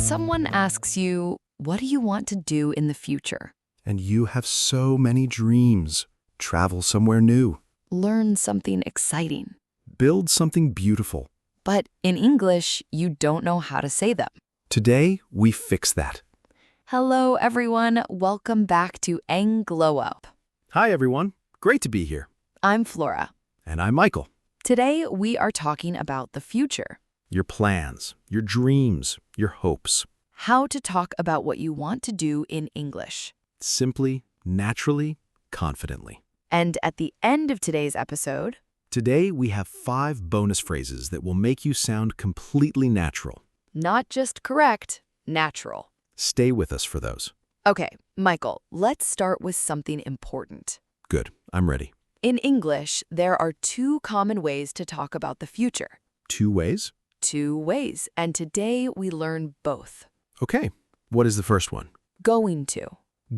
Someone asks you, what do you want to do in the future? And you have so many dreams. Travel somewhere new. Learn something exciting. Build something beautiful. But in English, you don't know how to say them. Today, we fix that. Hello, everyone. Welcome back to EngGlowUp. Hi, everyone. Great to be here. I'm Flora. And I'm Michael. Today, we are talking about the future. Your plans, your dreams, your hopes. How to talk about what you want to do in English. Simply, naturally, confidently. And at the end of today's episode, Today, we have 5 bonus phrases that will make you sound completely natural. not just correct, natural. Stay with us for those. Okay, Michael, let's start with something important. Good, I'm ready. In English, there are 2 common ways to talk about the future. 2 ways? 2 ways, and today we learn both. Okay, what is the first one? Going to.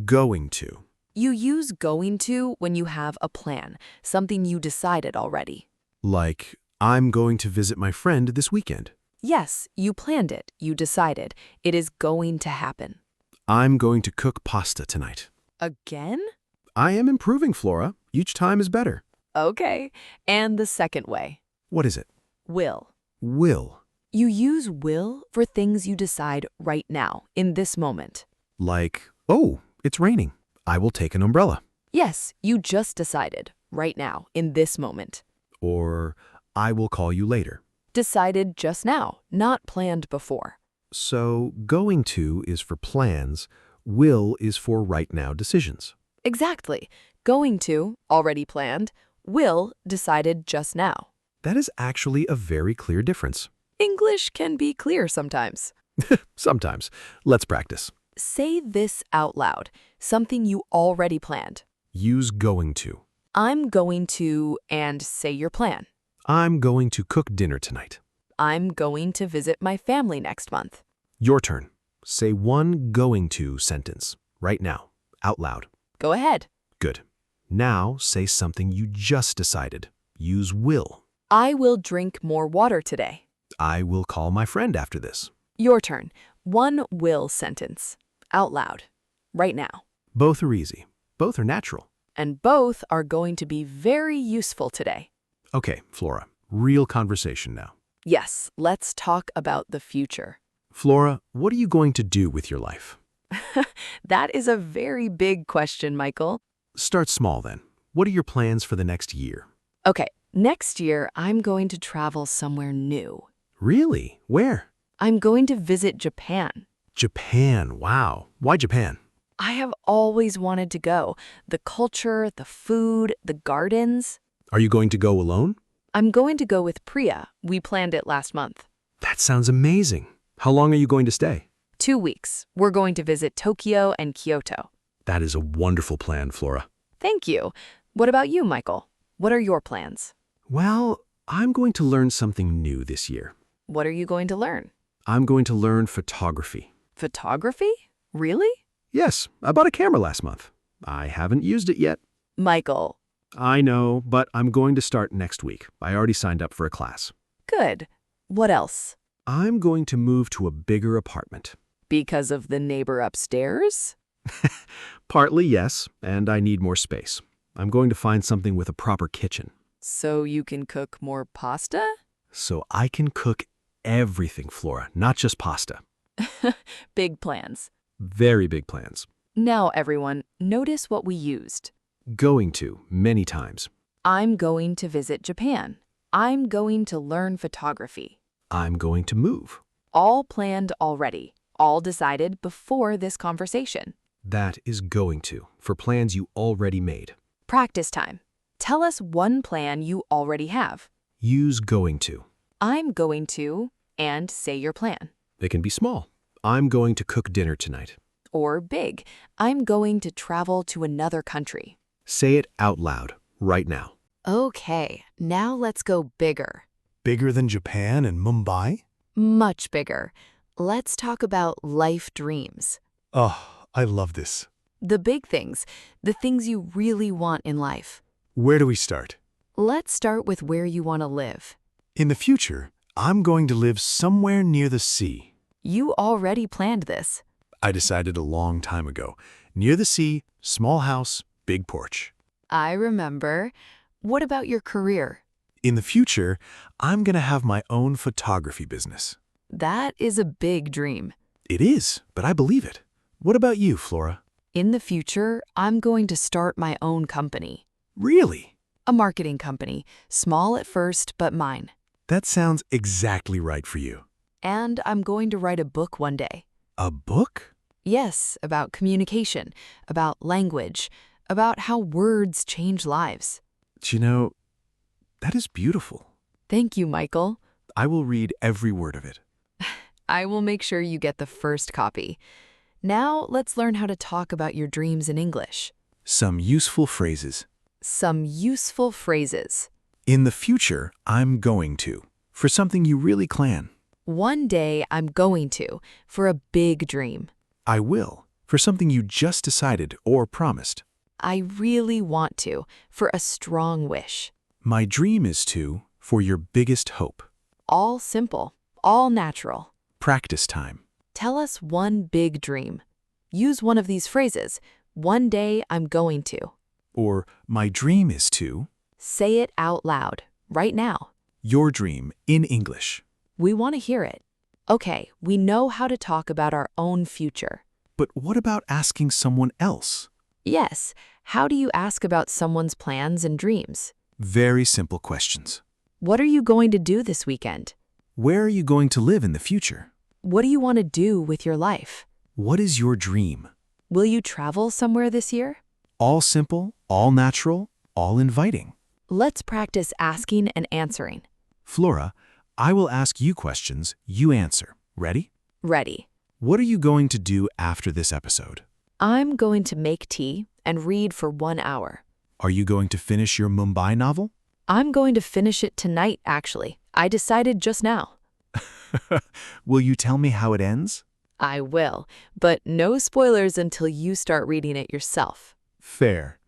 Going to. You use going to when you have a plan, something you decided already. Like, I'm going to visit my friend this weekend. Yes, you planned it, you decided. It is going to happen. I'm going to cook pasta tonight. Again? I am improving, Flora. Each time is better. Okay. And the second way. What is it? Will. Will. You use will for things you decide right now, in this moment. Like, oh, it's raining. I will take an umbrella. Yes, you just decided, right now, in this moment. Or, I will call you later. Decided just now, not planned before. So, going to is for plans. Will is for right now decisions. Exactly. Going to, already planned. Will, decided just now. That is actually a very clear difference. English can be clear sometimes. Sometimes. Let's practice. Say this out loud, something you already planned. Use going to. I'm going to, and say your plan. I'm going to cook dinner tonight. I'm going to visit my family next month. Your turn. Say one going to sentence, right now, out loud. Go ahead. Good. Now say something you just decided. Use will. I will drink more water today. I will call my friend after this. Your turn. One will sentence. Out loud. Right now. Both are easy. Both are natural. And both are going to be very useful today. Okay, Flora, real conversation now. Yes, let's talk about the future. Flora, what are you going to do with your life? That is a very big question, Michael. Start small then. What are your plans for the next year? Okay, next year I'm going to travel somewhere new. Really? Where? I'm going to visit Japan. Japan, wow. Why Japan? I have always wanted to go. The culture, the food, the gardens. Are you going to go alone? I'm going to go with Priya. We planned it last month. That sounds amazing. How long are you going to stay? 2 weeks. We're going to visit Tokyo and Kyoto. That is a wonderful plan, Flora. Thank you. What about you, Michael? What are your plans? Well, I'm going to learn something new this year. What are you going to learn? I'm going to learn photography. Photography? Really? Yes, I bought a camera last month. I haven't used it yet. Michael, I know, but I'm going to start next week. I already signed up for a class. good. What else? I'm going to move to a bigger apartment. Because of the neighbor upstairs? Partly, yes, and I need more space. I'm going to find something with a proper kitchen. So you can cook more pasta? So I can cook everything, Flora, not just pasta. Big plans. Very big plans. Now, everyone, notice what we used. Going to, many times. I'm going to visit Japan. I'm going to learn photography. I'm going to move. All planned already. All decided before this conversation. That is going to, for plans you already made. Practice time. Tell us one plan you already have. Use going to. I'm going to, and say your plan. They can be small. I'm going to cook dinner tonight. Or big. I'm going to travel to another country. Say it out loud, right now. Okay, now let's go bigger. Bigger than Japan and Mumbai? Much bigger. Let's talk about life dreams. Oh, I love this. The big things, the things you really want in life. Where do we start? Let's start with where you want to live. In the future, I'm going to live somewhere near the sea. You already planned this. I decided a long time ago. Near the sea, small house, big porch. I remember. What about your career? In the future, I'm gonna have my own photography business. That is a big dream. It is, but I believe it. What about you, Flora? In the future, I'm going to start my own company. Really? A marketing company, small at first, but mine. That sounds exactly right for you. And I'm going to write a book one day. A book? Yes, about communication, about language, about how words change lives. You know, that is beautiful. Thank you, Michael. I will read every word of it. I will make sure you get the first copy. Now, let's learn how to talk about your dreams in English. Some useful phrases. Some useful phrases. In the future, I'm going to. For something you really plan. One day I'm going to, for a big dream. I will. For something you just decided or promised. I really want to, for a strong wish. My dream is to, for your biggest hope. All simple, all natural. Practice time. Tell us one big dream. Use one of these phrases. One day I'm going to. Or, my dream is to. Say it out loud, right now. Your dream in English. We want to hear it. Okay, we know how to talk about our own future. But what about asking someone else? Yes, how do you ask about someone's plans and dreams? Very simple questions. What are you going to do this weekend? Where are you going to live in the future? What do you want to do with your life? What is your dream? Will you travel somewhere this year? All simple, all natural, all inviting. Let's practice asking and answering. Flora, I will ask you questions, you answer. Ready? Ready. What are you going to do after this episode? I'm going to make tea and read for 1 hour. Are you going to finish your Mumbai novel? I'm going to finish it tonight, actually. I decided just now. Will you tell me how it ends? I will, but no spoilers until you start reading it yourself. Fair.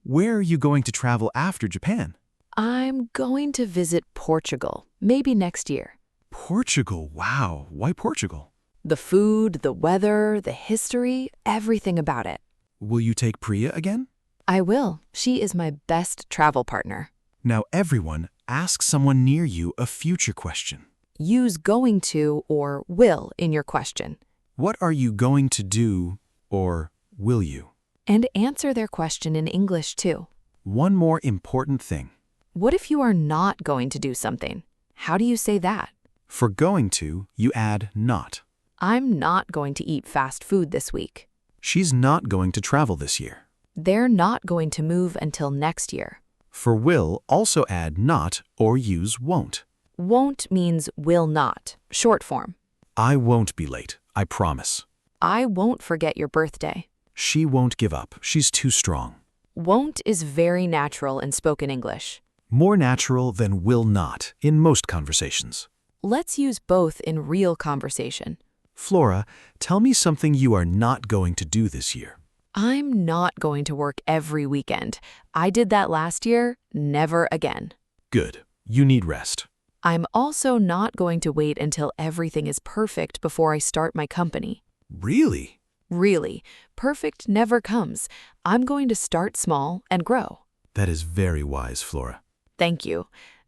Where are you going to travel after Japan? I'm going to visit Portugal, maybe next year. Portugal, wow. Why Portugal? The food, the weather, the history, everything about it. Will you take Priya again? I will. She is my best travel partner. Now everyone, ask someone near you a future question. Use going to or will in your question. What are you going to do, or will you? And answer their question in English too. One more important thing. What if you are not going to do something? How do you say that? For going to, you add not. I'm not going to eat fast food this week. She's not going to travel this year. They're not going to move until next year. For will, also add not or use won't. Won't means will not, short form. I won't be late, I promise. I won't forget your birthday. She won't give up, she's too strong. Won't is very natural in spoken English. More natural than will not in most conversations. Let's use both in real conversation. Flora, tell me something you are not going to do this year. I'm not going to work every weekend. I did that last year, never again. Good. You need rest. I'm also not going to wait until everything is perfect before I start my company. Really? Really, perfect never comes. I'm going to start small and grow. That is very wise, Flora. Thank you.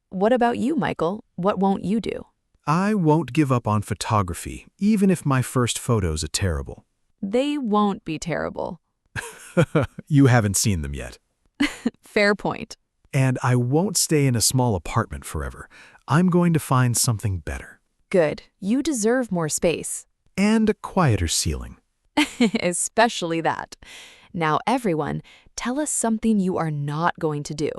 What about you, Michael? What won't you do? I won't give up on photography, even if my first photos are terrible. They won't be terrible. You haven't seen them yet. Fair point. And I won't stay in a small apartment forever. I'm going to find something better. Good. You deserve more space. And a quieter ceiling. Especially that. Now, everyone, tell us something you are not going to do.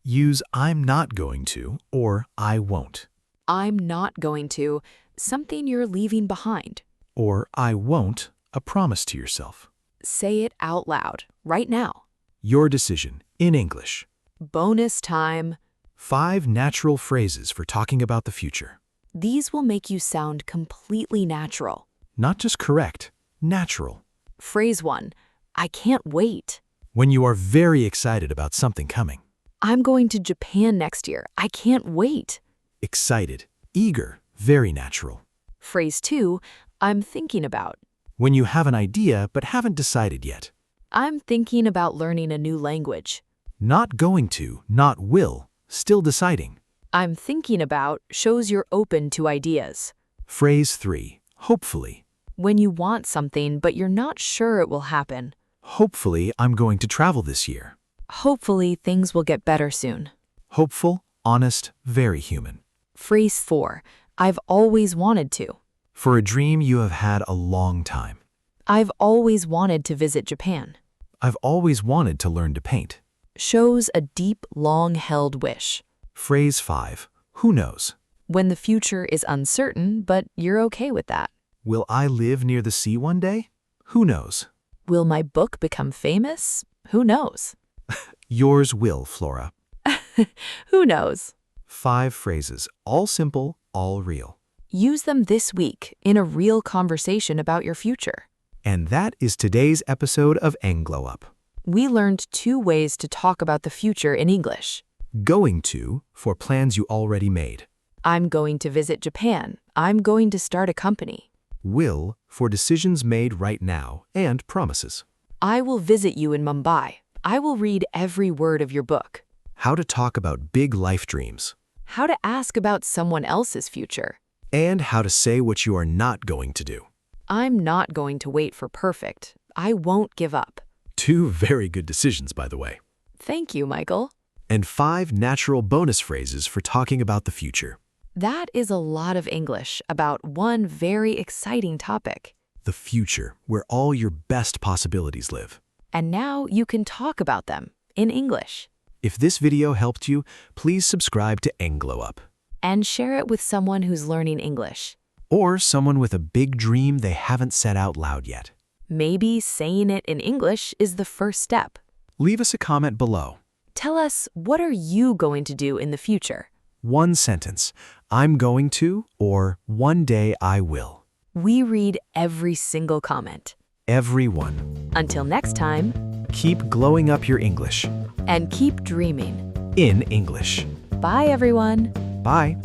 Use I'm not going to or I won't. I'm not going to, something you're leaving behind. Or I won't, a promise to yourself. Say it out loud, right now. Your decision, in English. Bonus time. 5 natural phrases for talking about the future. These will make you sound completely natural. Not just correct, natural. Phrase 1, I can't wait. When you are very excited about something coming. I'm going to Japan next year. I can't wait. Excited, eager, very natural. Phrase 2, I'm thinking about. When you have an idea but haven't decided yet. I'm thinking about learning a new language. Not going to, not will, still deciding. I'm thinking about shows you're open to ideas. Phrase 3. Hopefully. When you want something but you're not sure it will happen. Hopefully, I'm going to travel this year. Hopefully, things will get better soon. Hopeful, honest, very human. Phrase 4. I've always wanted to. For a dream you have had a long time. I've always wanted to visit Japan. I've always wanted to learn to paint. Shows a deep, long-held wish. Phrase 5. Who knows? When the future is uncertain, but you're okay with that. Will I live near the sea one day? Who knows? Will my book become famous? Who knows? Yours will, Flora. Who knows? 5 phrases, all simple, all real. Use them this week in a real conversation about your future. And that is today's episode of EngGlowUp. We learned 2 ways to talk about the future in English. Going to, for plans you already made. I'm going to visit Japan. I'm going to start a company. Will, for decisions made right now and promises. I will visit you in Mumbai. I will read every word of your book. How to talk about big life dreams. How to ask about someone else's future. And how to say what you are not going to do. I'm not going to wait for perfect. I won't give up. 2 very good decisions, by the way. Thank you, Michael. And 5 natural bonus phrases for talking about the future. That is a lot of English about one very exciting topic. The future, where all your best possibilities live. And now you can talk about them in English. If this video helped you, please subscribe to EngGlowUp. And share it with someone who's learning English. Or someone with a big dream they haven't said out loud yet. Maybe saying it in English is the first step. Leave us a comment below. Tell us, what are you going to do in the future? 1 sentence, I'm going to, or one day I will. We read every single comment. Everyone. Until next time, Keep glowing up your English. and keep dreaming. In English. Bye, everyone. Bye.